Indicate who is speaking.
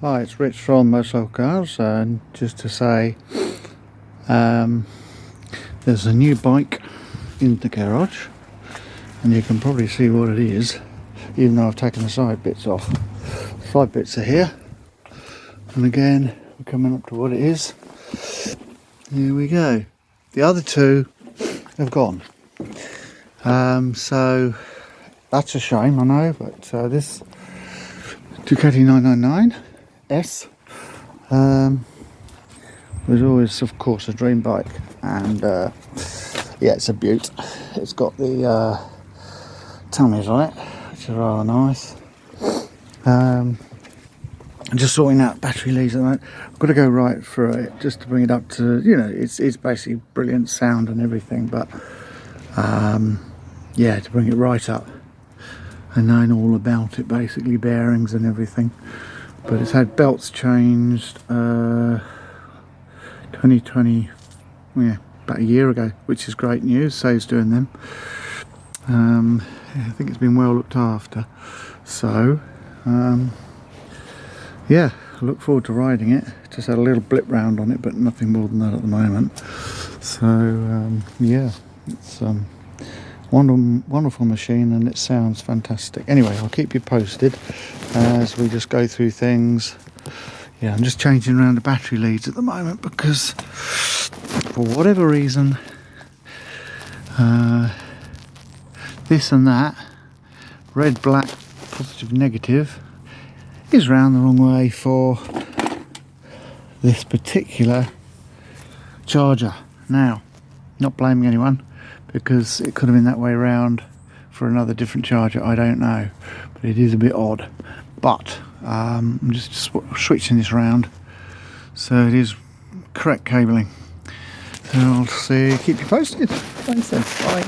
Speaker 1: Hi, it's Rich from Most Local Cars, and just to say there's a new bike in the garage, and you can probably see what it is, even though I've taken the side bits off. Side bits are here, and again we're coming up to what it is. Here we go. The other two have gone, so that's a shame, I know, but this Ducati 999 S was always, of course, a dream bike, and yeah, it's a beaut. It's got the tummies on it, which are rather nice. I'm just sorting out battery leads at the moment. I've got to go right through it just to bring it up to, you know, it's basically brilliant sound and everything, but yeah, to bring it right up and knowing all about it, basically bearings and everything. But it's had belts changed 2020, yeah, about a year ago, which is great news. Saves doing them. Yeah, I think it's been well looked after. So yeah, I look forward to riding it. Just had a little blip round on it, but nothing more than that at the moment. So yeah, it's wonderful machine, and it sounds fantastic. Anyway, I'll keep you posted as we just go through things. Yeah, I'm just changing around the battery leads at the moment because for whatever reason this and that, red, black, positive, negative, is round the wrong way for this particular charger. Now, not blaming anyone, because it could have been that way around for another different charger, I don't know, but it is a bit odd. But I'm just switching this around so it is correct cabling. So I'll see, keep you posted. Thanks then, bye.